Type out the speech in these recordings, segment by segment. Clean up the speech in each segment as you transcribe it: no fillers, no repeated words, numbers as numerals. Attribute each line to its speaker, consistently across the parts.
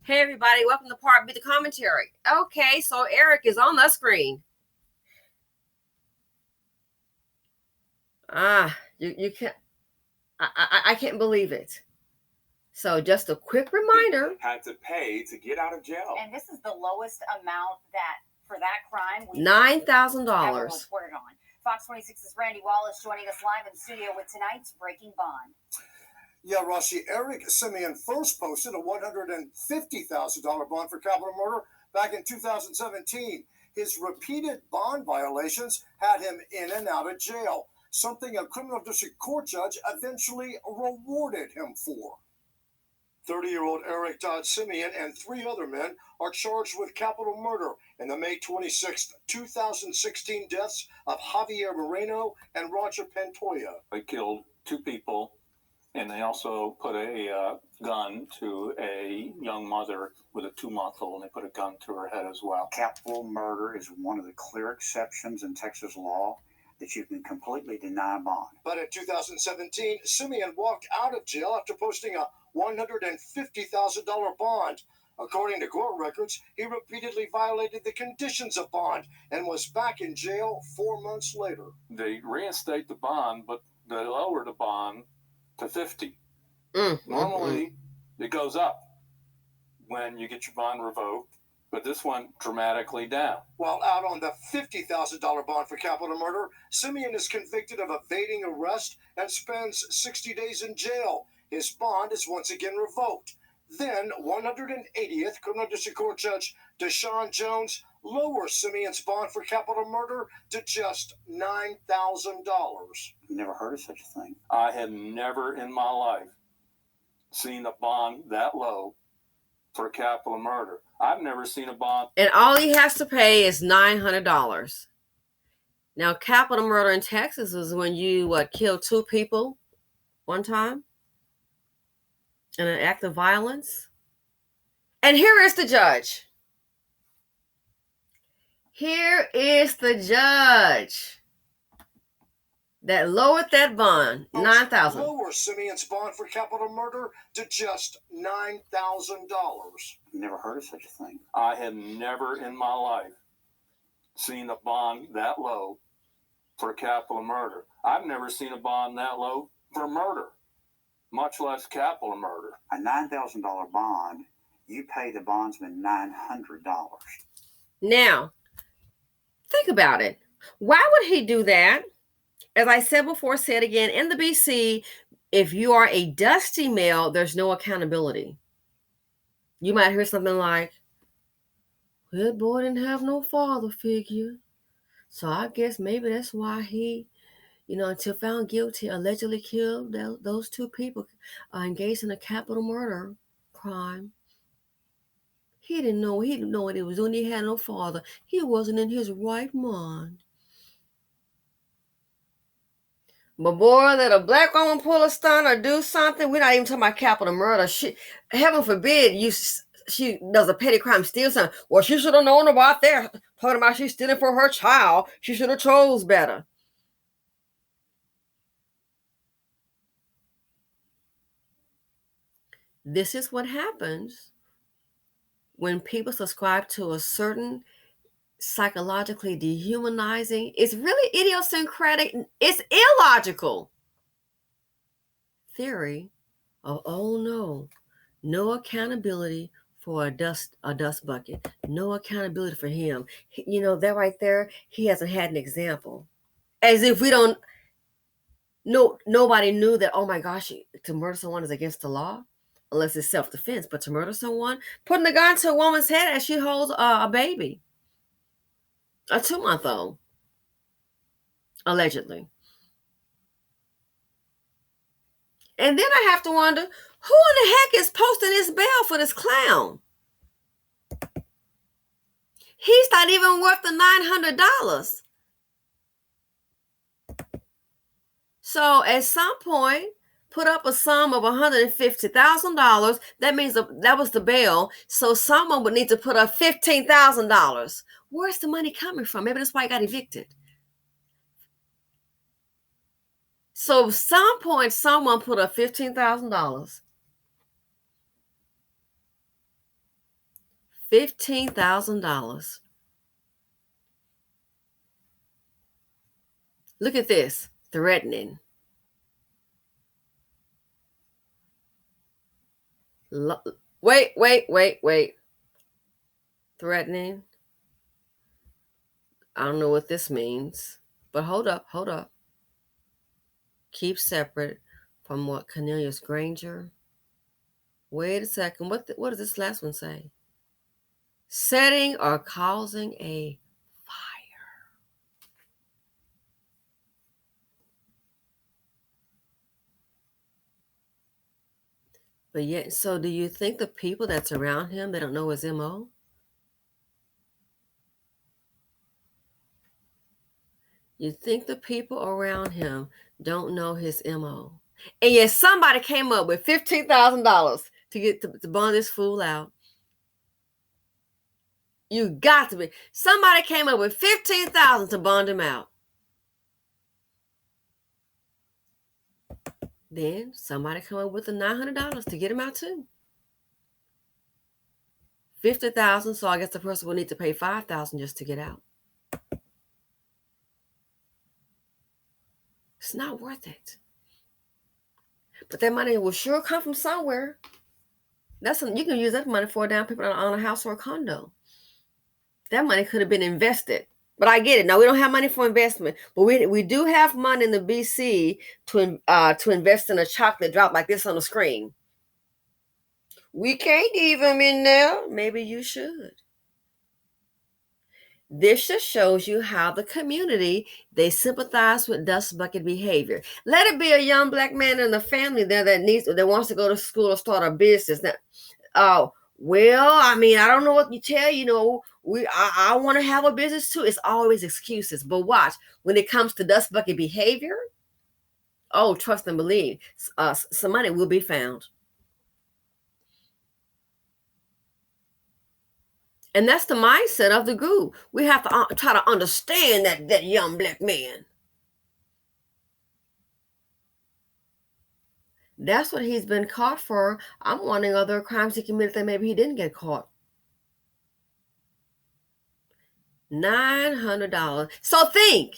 Speaker 1: Hey everybody, welcome to Part B, the commentary. Okay, so Eric is on the screen. You can't, I can't believe it. So just a quick reminder.
Speaker 2: Had to pay to get out of jail.
Speaker 3: And this is the lowest amount that for that crime we've
Speaker 1: $9,000.
Speaker 3: reported on. Fox 26's Randy Wallace joining us live in the studio with tonight's Breaking Bond.
Speaker 4: Yeah, Rossi, Eric Simeon first posted a $150,000 bond for capital murder back in 2017. His repeated bond violations had him in and out of jail, something a criminal district court judge eventually rewarded him for. 30-year-old Eric Todd Simeon and three other men are charged with capital murder in the May 26, 2016 deaths of Javier Moreno and Roger Pantoja.
Speaker 5: They killed two people, and they also put a gun to a young mother with a 2-month-old, and they put a gun to her head as well.
Speaker 6: Capital murder is one of the clear exceptions in Texas law that you can completely deny bond.
Speaker 4: But in 2017, Simeon walked out of jail after posting a $150,000 bond. According to court records, he repeatedly violated the conditions of bond and was back in jail 4 months later.
Speaker 5: They reinstate the bond, but they lower the bond to 50. Normally, it goes up when you get your bond revoked, but this went dramatically down.
Speaker 4: While out on the $50,000 bond for capital murder, Simeon is convicted of evading arrest and spends 60 days in jail. His bond is once again revoked. Then 180th Criminal District Court Judge Deshaun Jones lowers Simeon's bond for capital murder to just $9,000.
Speaker 6: Never heard of such a thing.
Speaker 5: I have never in my life seen a bond that low for capital murder. I've never seen a bond.
Speaker 1: And all he has to pay is $900. Now, capital murder in Texas is when you kill two people one time in an act of violence. And here is the judge. Here is the judge that lowered that bond, $9,000.
Speaker 4: Lower Simeon's bond for capital murder to just $9,000.
Speaker 6: Never heard of such a thing.
Speaker 5: I have never in my life seen a bond that low for capital murder. I've never seen a bond that low for murder, much less capital murder.
Speaker 6: A $9,000 bond, you pay the bondsman $900.
Speaker 1: Now, think about it. Why would he do that? As I said before, say it again, in the BC, if you are a dusty male, there's no accountability. You might hear something like, well, boy didn't have no father figure. So I guess maybe that's why he, until found guilty, allegedly killed those two people engaged in a capital murder crime. He didn't know what he was doing. He had no father. He wasn't in his right mind. But boy, that a black woman pull a stunt or do something, we're not even talking about capital murder. Heaven forbid she does a petty crime, steal something. Well, she should have known about that. Talking about she's stealing for her child. She should have chose better. This is what happens when people subscribe to a certain psychologically dehumanizing, it's really idiosyncratic, it's illogical theory of, oh no accountability for a dust bucket, no accountability for him. That right there, he hasn't had an example. As if nobody knew that, oh my gosh, to murder someone is against the law, unless it's self-defense. But to murder someone, putting a gun to a woman's head as she holds a baby, a 2-month-old, allegedly. And then I have to wonder, who in the heck is posting this bail for this clown? He's not even worth the $900. So at some point, put up a sum of $150,000. That means that was the bail. So someone would need to put up $15,000. Where's the money coming from? Maybe that's why he got evicted. So at some point, someone put up $15,000. $15,000. Look at this. Threatening. Wait. Threatening. I don't know what this means, but hold up. Keep separate from what Cornelius Granger. Wait a second. What does this last one say? Setting or causing a fire. But yet, so do you think the people that's around him, they don't know his MO? You think the people around him don't know his MO? And yet somebody came up with $15,000 to get to bond this fool out. You got to be. Somebody came up with $15,000 to bond him out. Then somebody come up with the $900 to get him out too. $50,000, so I guess the person will need to pay $5,000 just to get out. It's not worth it. But that money will sure come from somewhere. That's something you can use that money for a down payment on a house or a condo. That money could have been invested. But I get it. Now, we don't have money for investment, but we do have money in the BC to invest in a chocolate drop like this on the screen. We can't leave them in there. Maybe you should. This just shows you how the community, they sympathize with dust bucket behavior. Let it be a young black man in the family there that wants to go to school or start a business. Now, well, I mean, I don't know what you tell, I want to have a business too. It's always excuses. But watch, when it comes to dust bucket behavior, trust and believe, some money will be found. And that's the mindset of the group. We have to try to understand that young black man. That's what he's been caught for. I'm wondering other crimes he committed that maybe he didn't get caught. $900. So think.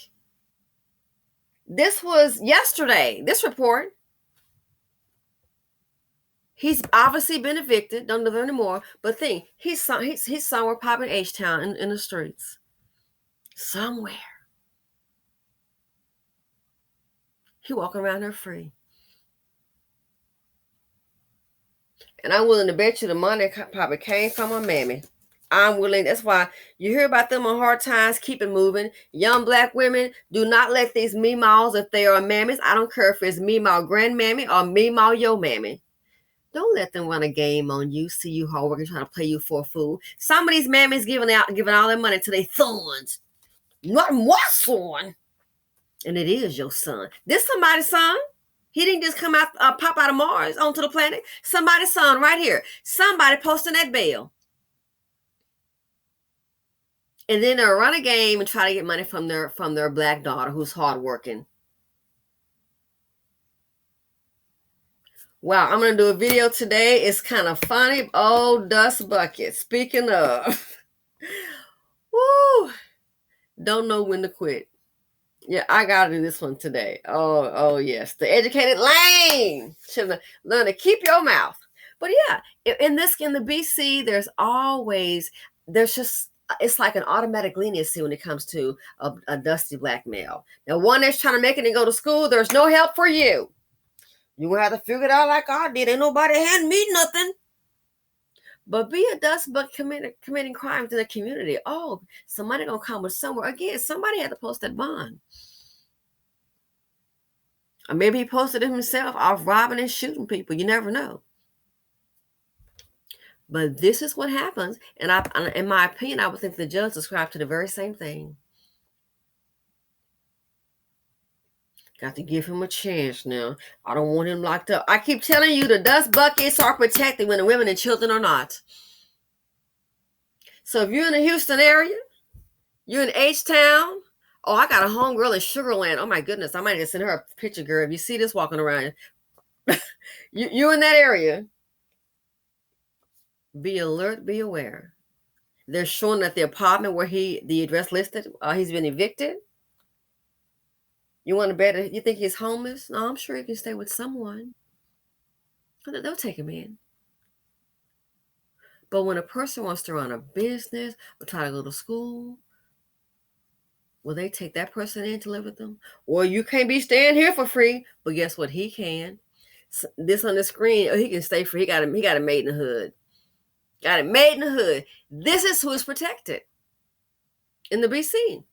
Speaker 1: This was yesterday, this report. He's obviously been evicted, don't live there anymore. But think, he's somewhere popping H-Town in the streets. Somewhere. He walking around there free. And I'm willing to bet you the money probably came from a mammy. I'm willing. That's why you hear about them on hard times. Keep it moving. Young black women, do not let these meemaws, if they are mammies, I don't care if it's meemaw grandmammy or meemaw yo mammy. Don't let them run a game on you, see you hard working, trying to play you for a fool. Some of these mammies giving all their money to their sons. Not my son. And it is your son. This somebody's son. He didn't just come out, pop out of Mars onto the planet. Somebody's son right here. Somebody posting that bill. And then they'll run a game and try to get money from their black daughter who's hardworking. Wow, I'm going to do a video today. It's kind of funny. Oh, dust bucket. Speaking of. Woo. Don't know when to quit. Yeah, I got to do this one today. Oh, yes. The educated lane. Should learn to keep your mouth. But yeah, in the BC, it's like an automatic leniency when it comes to a dusty black male. Now, one that's trying to make it and go to school, there's no help for you. You're going to have to figure it out like I did. Ain't nobody hand me nothing. But be a dust bucket committing crimes in the community. Oh, somebody going to come with somewhere. Again, somebody had to post that bond. Or maybe he posted it himself off robbing and shooting people. You never know. But this is what happens. And in my opinion, I would think the judge subscribed to the very same thing. Got to give him a chance now. I don't want him locked up. I keep telling you the dust buckets are protected when the women and children are not. So if you're in the Houston area, you're in H-Town. Oh, I got a homegirl in Sugarland. Oh my goodness. I might just send her a picture, girl. If you see this walking around, you in that area. Be alert, be aware. They're showing that the apartment where the address listed, he's been evicted. You want to bet? You think he's homeless? No, I'm sure he can stay with someone. They'll take him in. But when a person wants to run a business or try to go to school, will they take that person in to live with them? Well, you can't be staying here for free. But guess what? He can. This on the screen, he can stay free. He got it made in the hood. Got it made in the hood. This is who is protected in the BC.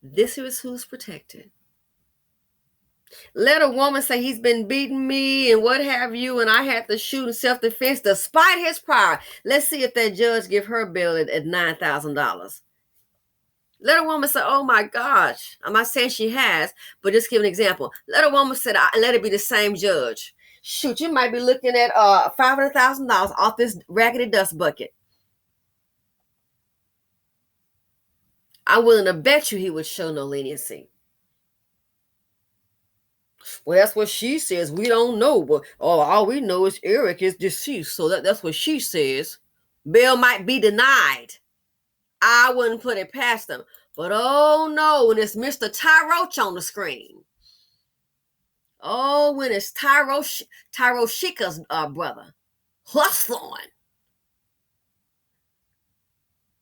Speaker 1: This is who's protected. Let a woman say he's been beating me and what have you, and I had to shoot in self-defense despite his prior. Let's see if that judge give her bail at $9,000. Let a woman say, oh my gosh. I'm not saying she has, but just give an example. Let a woman say, let it be the same judge. Shoot, you might be looking at $500,000 off this raggedy dust bucket. I'm willing to bet you he would show no leniency. Well, that's what she says. We don't know, but all we know is Eric is deceased, so that's what she says. Bail might be denied. I wouldn't put it past them. But oh no, when it's Mr. Ty Roach on the screen. Oh, when it's Tyro Shika's brother, Hawthorne.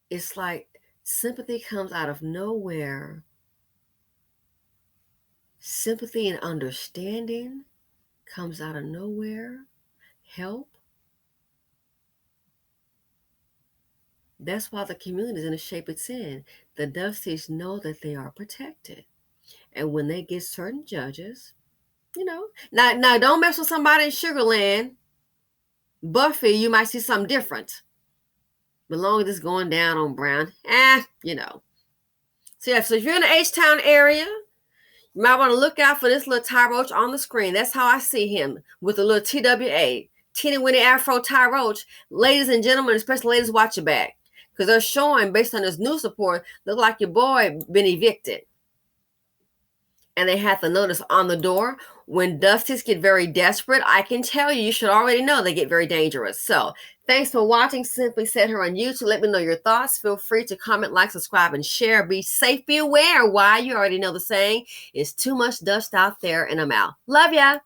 Speaker 1: It's like sympathy comes out of nowhere. Sympathy and understanding comes out of nowhere. Help. That's why the community is in the shape it's in. The Dusties know that they are protected. And when they get certain judges, now don't mess with somebody in Sugarland. Buffy, you might see something different. But long as it's going down on Brown, So if you're in the H-Town area, you might want to look out for this little Ty Roach on the screen. That's how I see him, with a little TWA. Teeny Winnie Afro Ty Roach. Ladies and gentlemen, especially ladies, watch your back. Because they're showing, based on this news report, look like your boy been evicted. And they have the notice on the door. When Dusties get very desperate, I can tell you should already know they get very dangerous. So thanks for watching Simply Said Her on YouTube. Let me know your thoughts. Feel free to comment, like, subscribe, and share. Be safe, be aware. Why? You already know the saying. It's too much dust out there, and I'm out. Love ya.